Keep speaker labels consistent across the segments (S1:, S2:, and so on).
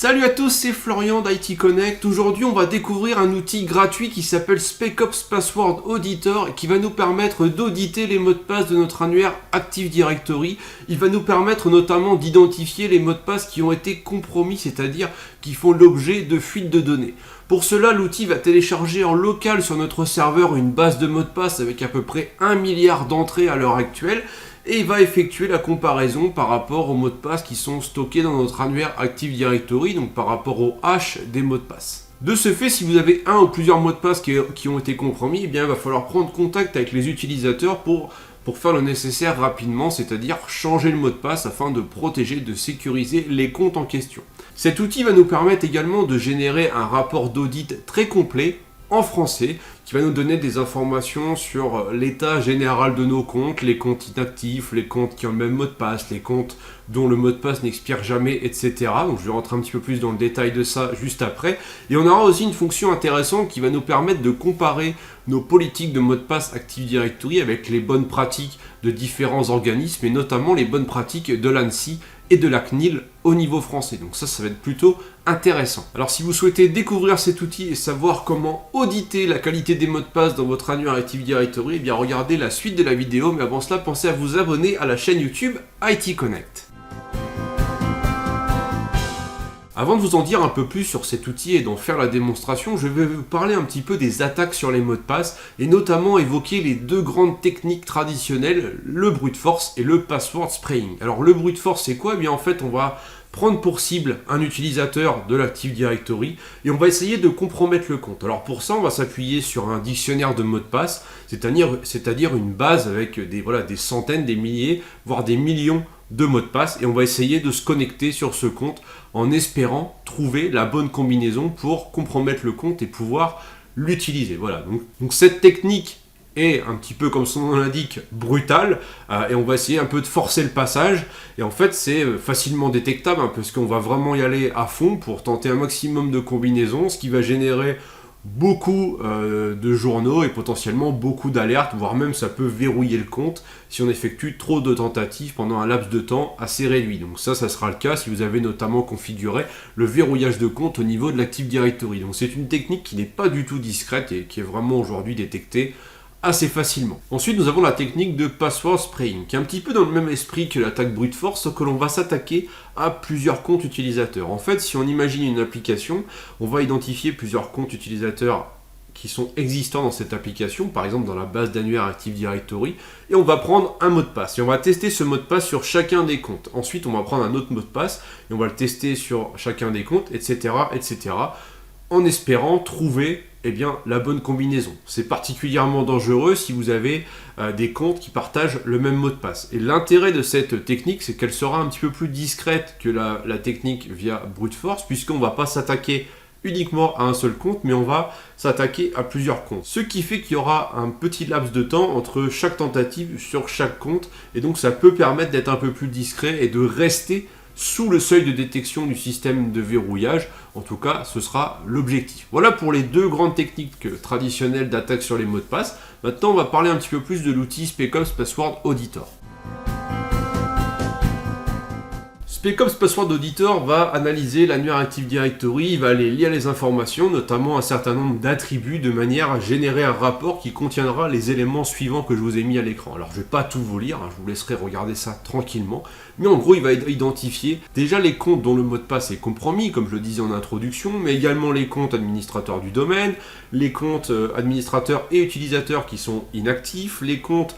S1: Salut à tous, c'est Florian d'IT Connect. Aujourd'hui, on va découvrir un outil gratuit qui s'appelle SpecOps Password Auditor et qui va nous permettre d'auditer les mots de passe de notre annuaire Active Directory. Il va nous permettre notamment d'identifier les mots de passe qui ont été compromis, c'est-à-dire qui font l'objet de fuites de données. Pour cela, l'outil va télécharger en local sur notre serveur une base de mots de passe avec à peu près 1 milliard d'entrées à l'heure actuelle. Et il va effectuer la comparaison par rapport aux mots de passe qui sont stockés dans notre annuaire Active Directory, donc par rapport au hash des mots de passe. De ce fait, si vous avez un ou plusieurs mots de passe qui ont été compromis, eh bien, il va falloir prendre contact avec les utilisateurs pour faire le nécessaire rapidement, c'est-à-dire changer le mot de passe afin de protéger, de sécuriser les comptes en question. Cet outil va nous permettre également de générer un rapport d'audit très complet en français, qui va nous donner des informations sur l'état général de nos comptes, les comptes inactifs, les comptes qui ont le même mot de passe, les comptes dont le mot de passe n'expire jamais, etc. Donc je vais rentrer un petit peu plus dans le détail de ça juste après. Et on aura aussi une fonction intéressante qui va nous permettre de comparer nos politiques de mot de passe Active Directory avec les bonnes pratiques de différents organismes, et notamment les bonnes pratiques de l'ANSSI et de la CNIL au niveau français. Donc ça va être plutôt intéressant. Alors si vous souhaitez découvrir cet outil et savoir comment auditer la qualité des mots de passe dans votre annuaire Active Directory, eh bien regardez la suite de la vidéo, mais avant cela, pensez à vous abonner à la chaîne YouTube IT Connect. Avant de vous en dire un peu plus sur cet outil et d'en faire la démonstration, je vais vous parler un petit peu des attaques sur les mots de passe et notamment évoquer les deux grandes techniques traditionnelles, le brute force et le password spraying. Alors le brute force c'est quoi? Eh bien en fait on va prendre pour cible un utilisateur de l'Active Directory et on va essayer de compromettre le compte. Alors pour ça on va s'appuyer sur un dictionnaire de mots de passe, c'est-à-dire une base avec des centaines, des milliers, voire des millions de mots de passe, et on va essayer de se connecter sur ce compte en espérant trouver la bonne combinaison pour compromettre le compte et pouvoir l'utiliser. Voilà, donc cette technique est un petit peu, comme son nom l'indique, brutale, et on va essayer un peu de forcer le passage, et en fait c'est facilement détectable, parce qu'on va vraiment y aller à fond pour tenter un maximum de combinaisons, ce qui va générer beaucoup de journaux et potentiellement beaucoup d'alertes, voire même ça peut verrouiller le compte si on effectue trop de tentatives pendant un laps de temps assez réduit. Donc ça sera le cas si vous avez notamment configuré le verrouillage de compte au niveau de l'Active Directory. Donc c'est une technique qui n'est pas du tout discrète et qui est vraiment aujourd'hui détectée assez facilement. Ensuite, nous avons la technique de password spraying, qui est un petit peu dans le même esprit que l'attaque brute force, sauf que l'on va s'attaquer à plusieurs comptes utilisateurs. En fait, si on imagine une application, on va identifier plusieurs comptes utilisateurs qui sont existants dans cette application, par exemple dans la base d'annuaire Active Directory, et on va prendre un mot de passe, et on va tester ce mot de passe sur chacun des comptes. Ensuite, on va prendre un autre mot de passe, et on va le tester sur chacun des comptes, etc., etc., en espérant trouver la bonne combinaison. C'est particulièrement dangereux si vous avez des comptes qui partagent le même mot de passe. Et l'intérêt de cette technique, c'est qu'elle sera un petit peu plus discrète que la technique via brute force, puisqu'on ne va pas s'attaquer uniquement à un seul compte, mais on va s'attaquer à plusieurs comptes. Ce qui fait qu'il y aura un petit laps de temps entre chaque tentative sur chaque compte, et donc ça peut permettre d'être un peu plus discret et de rester sous le seuil de détection du système de verrouillage. En tout cas, ce sera l'objectif. Voilà pour les deux grandes techniques traditionnelles d'attaque sur les mots de passe. Maintenant, on va parler un petit peu plus de l'outil SpecOps Password Auditor. SpecOps Password Auditor va analyser l'annuaire Active Directory, il va aller lire les informations, notamment un certain nombre d'attributs, de manière à générer un rapport qui contiendra les éléments suivants que je vous ai mis à l'écran. Alors je ne vais pas tout vous lire, je vous laisserai regarder ça tranquillement, mais en gros il va identifier déjà les comptes dont le mot de passe est compromis, comme je le disais en introduction, mais également les comptes administrateurs du domaine, les comptes administrateurs et utilisateurs qui sont inactifs, les comptes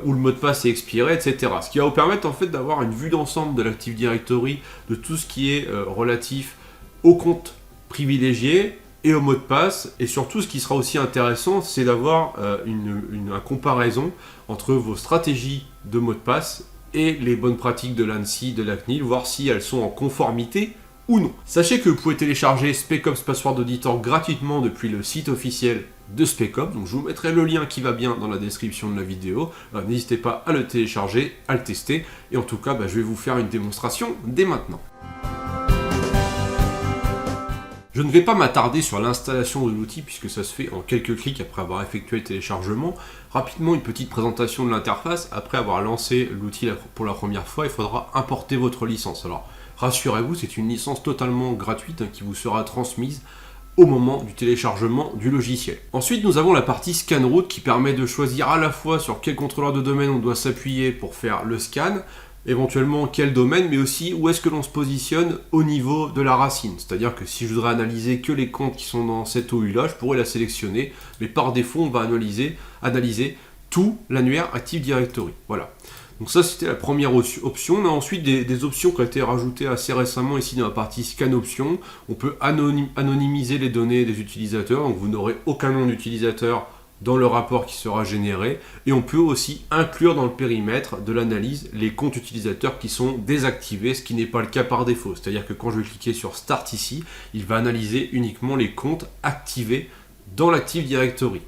S1: où le mot de passe est expiré, etc. Ce qui va vous permettre en fait d'avoir une vue d'ensemble de l'Active Directory, de tout ce qui est relatif aux comptes privilégiés et au mot de passe, et surtout ce qui sera aussi intéressant, c'est d'avoir une comparaison entre vos stratégies de mot de passe et les bonnes pratiques de l'ANSSI, de la CNIL, voir si elles sont en conformité ou non. Sachez que vous pouvez télécharger SpecOps Password Auditor gratuitement depuis le site officiel de SpecOps, donc je vous mettrai le lien qui va bien dans la description de la vidéo. N'hésitez pas à le télécharger, à le tester, et en tout cas je vais vous faire une démonstration dès maintenant. Je ne vais pas m'attarder sur l'installation de l'outil puisque ça se fait en quelques clics après avoir effectué le téléchargement. Rapidement, une petite présentation de l'interface. Après avoir lancé l'outil pour la première fois, il faudra importer votre licence. Alors, rassurez-vous, c'est une licence totalement gratuite qui vous sera transmise au moment du téléchargement du logiciel. Ensuite, nous avons la partie scan route qui permet de choisir à la fois sur quel contrôleur de domaine on doit s'appuyer pour faire le scan, éventuellement quel domaine, mais aussi où est-ce que l'on se positionne au niveau de la racine. C'est-à-dire que si je voudrais analyser que les comptes qui sont dans cette OU-là, je pourrais la sélectionner, mais par défaut, on va analyser tout l'annuaire Active Directory. Voilà. Donc ça, c'était la première option. On a ensuite des options qui ont été rajoutées assez récemment ici dans la partie Scan Options. On peut anonymiser les données des utilisateurs, donc vous n'aurez aucun nom d'utilisateur dans le rapport qui sera généré. Et on peut aussi inclure dans le périmètre de l'analyse les comptes utilisateurs qui sont désactivés, ce qui n'est pas le cas par défaut. C'est-à-dire que quand je vais cliquer sur Start ici, il va analyser uniquement les comptes activés dans l'Active Directory.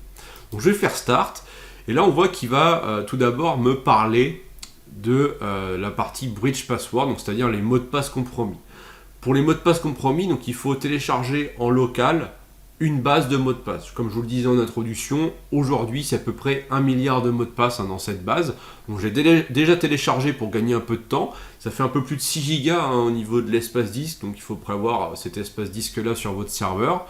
S1: Donc je vais faire Start. Et là, on voit qu'il va tout d'abord me parler de la partie Bridge Password, donc c'est-à-dire les mots de passe compromis. Pour les mots de passe compromis, donc il faut télécharger en local une base de mots de passe. Comme je vous le disais en introduction, aujourd'hui c'est à peu près 1 milliard de mots de passe dans cette base. Donc j'ai déjà téléchargé pour gagner un peu de temps. Ça fait un peu plus de 6 gigas au niveau de l'espace disque, donc il faut prévoir cet espace disque là sur votre serveur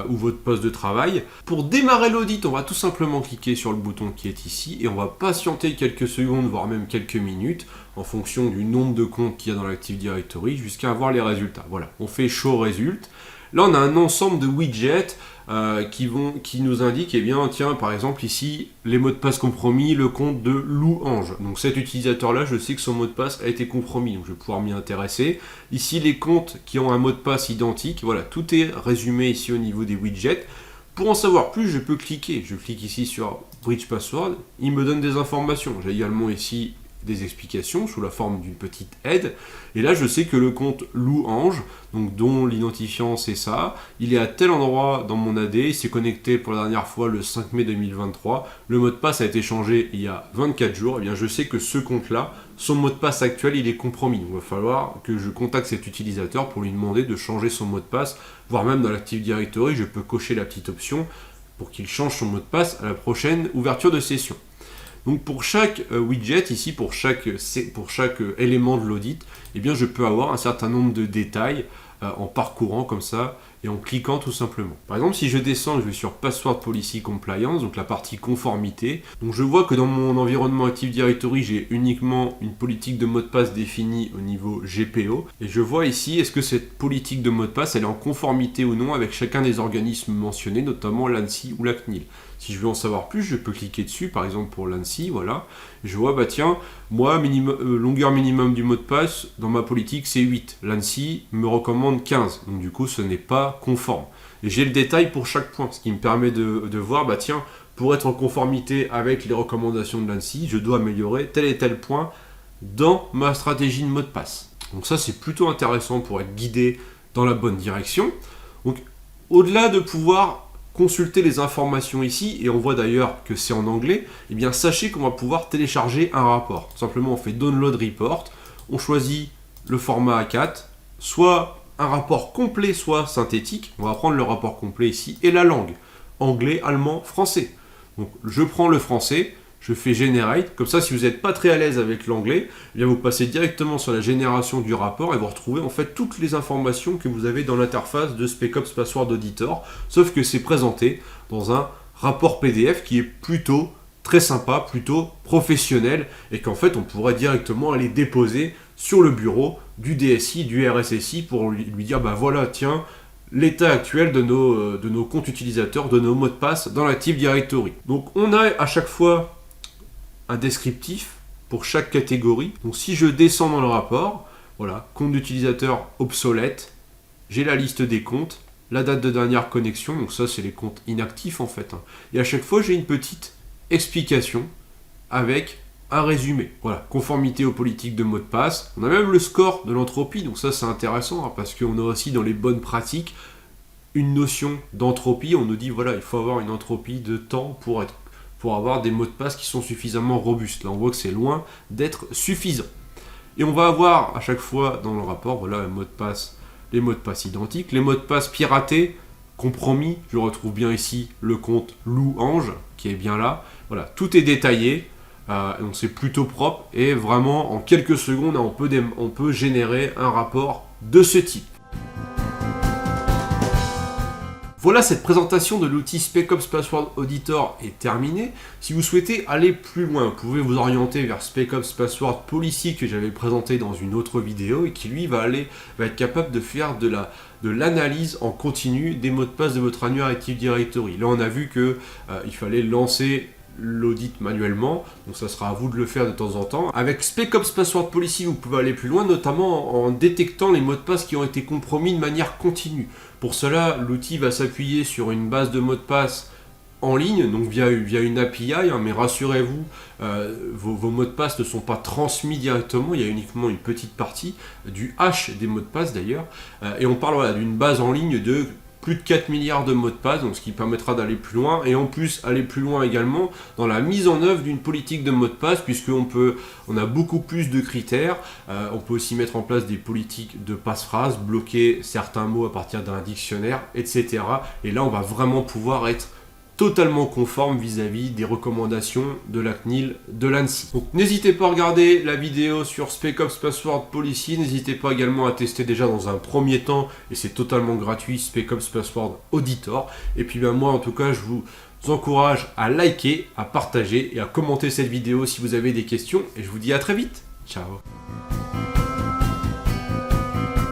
S1: ou votre poste de travail. Pour démarrer l'audit, on va tout simplement cliquer sur le bouton qui est ici et on va patienter quelques secondes, voire même quelques minutes, en fonction du nombre de comptes qu'il y a dans l'Active Directory, jusqu'à avoir les résultats. Voilà, on fait Show Result. Là, on a un ensemble de widgets qui nous indiquent, eh bien, tiens, par exemple, ici, les mots de passe compromis, le compte de Louange. Donc cet utilisateur-là, je sais que son mot de passe a été compromis, donc je vais pouvoir m'y intéresser. Ici, les comptes qui ont un mot de passe identique, voilà, tout est résumé ici au niveau des widgets. Pour en savoir plus, je peux cliquer. Je clique ici sur Bridge Password, il me donne des informations. J'ai également ici des explications sous la forme d'une petite aide. Et là, je sais que le compte Louange, donc dont l'identifiant c'est ça, il est à tel endroit dans mon AD, il s'est connecté pour la dernière fois le 5 mai 2023, le mot de passe a été changé il y a 24 jours, et bien je sais que ce compte-là, son mot de passe actuel, il est compromis. Donc il va falloir que je contacte cet utilisateur pour lui demander de changer son mot de passe, voire même dans l'Active Directory, je peux cocher la petite option pour qu'il change son mot de passe à la prochaine ouverture de session. Donc pour chaque widget, ici pour chaque élément de l'audit, eh bien je peux avoir un certain nombre de détails en parcourant comme ça et en cliquant tout simplement. Par exemple, si je descends, je vais sur Password Policy Compliance, donc la partie conformité. Donc je vois que dans mon environnement Active Directory, j'ai uniquement une politique de mot de passe définie au niveau GPO. Et je vois ici, est-ce que cette politique de mot de passe, elle est en conformité ou non avec chacun des organismes mentionnés, notamment l'ANSSI ou la CNIL. Si je veux en savoir plus, je peux cliquer dessus, par exemple pour l'ANSSI, voilà. Je vois, bah tiens, moi, longueur minimum du mot de passe, dans ma politique, c'est 8. L'ANSSI me recommande 15, donc du coup, ce n'est pas conforme. Et j'ai le détail pour chaque point, ce qui me permet de voir, bah tiens, pour être en conformité avec les recommandations de l'ANSSI, je dois améliorer tel et tel point dans ma stratégie de mot de passe. Donc ça, c'est plutôt intéressant pour être guidé dans la bonne direction. Donc, au-delà de pouvoir consulter les informations ici, et on voit d'ailleurs que c'est en anglais, eh bien sachez qu'on va pouvoir télécharger un rapport. Tout simplement, on fait Download Report, on choisit le format A4, soit un rapport complet, soit synthétique. On va prendre le rapport complet ici, et la langue, anglais, allemand, français. Donc je prends le français, je fais Generate, comme ça si vous n'êtes pas très à l'aise avec l'anglais, eh bien vous passez directement sur la génération du rapport et vous retrouvez en fait toutes les informations que vous avez dans l'interface de SpecOps Password Auditor, sauf que c'est présenté dans un rapport PDF qui est plutôt très sympa, plutôt professionnel, et qu'en fait on pourrait directement aller déposer sur le bureau du DSI, du RSSI pour lui dire bah voilà, tiens, l'état actuel de nos comptes utilisateurs, de nos mots de passe dans l'Active Directory. Donc on a à chaque fois un descriptif pour chaque catégorie. Donc si je descends dans le rapport, voilà, compte d'utilisateur obsolète, j'ai la liste des comptes, la date de dernière connexion, donc ça c'est les comptes inactifs en fait. Et à chaque fois j'ai une petite explication avec un résumé. Voilà, conformité aux politiques de mot de passe. On a même le score de l'entropie, donc ça c'est intéressant parce qu'on a aussi dans les bonnes pratiques une notion d'entropie. On nous dit voilà, il faut avoir une entropie de temps pour avoir des mots de passe qui sont suffisamment robustes. Là, on voit que c'est loin d'être suffisant. Et on va avoir à chaque fois dans le rapport, voilà, les mots de passe identiques, les mots de passe piratés, compromis. Je retrouve bien ici le compte Louange qui est bien là. Voilà, tout est détaillé. Donc c'est plutôt propre et vraiment en quelques secondes on peut générer un rapport de ce type. Voilà, cette présentation de l'outil SpecOps Password Auditor est terminée. Si vous souhaitez aller plus loin, vous pouvez vous orienter vers SpecOps Password Policy que j'avais présenté dans une autre vidéo et qui lui va être capable de faire de l'analyse en continu des mots de passe de votre annuaire Active Directory. Là on a vu que il fallait lancer l'audit manuellement, donc ça sera à vous de le faire de temps en temps. Avec SpecOps Password Policy, vous pouvez aller plus loin, notamment en détectant les mots de passe qui ont été compromis de manière continue. Pour cela, l'outil va s'appuyer sur une base de mots de passe en ligne, donc via une API, mais rassurez-vous, vos mots de passe ne sont pas transmis directement, il y a uniquement une petite partie du hash des mots de passe d'ailleurs, et on parle d'une base en ligne de plus de 4 milliards de mots de passe, donc ce qui permettra d'aller plus loin, et en plus aller plus loin également dans la mise en œuvre d'une politique de mots de passe, puisqu'on a beaucoup plus de critères, on peut aussi mettre en place des politiques de passe-phrase, bloquer certains mots à partir d'un dictionnaire, etc. Et là on va vraiment pouvoir être totalement conforme vis-à-vis des recommandations de la CNIL, de l'ANSSI. Donc n'hésitez pas à regarder la vidéo sur SpecOps Password Policy, n'hésitez pas également à tester déjà dans un premier temps, et c'est totalement gratuit, SpecOps Password Auditor. Et puis moi en tout cas je vous encourage à liker, à partager et à commenter cette vidéo si vous avez des questions, et je vous dis à très vite. Ciao.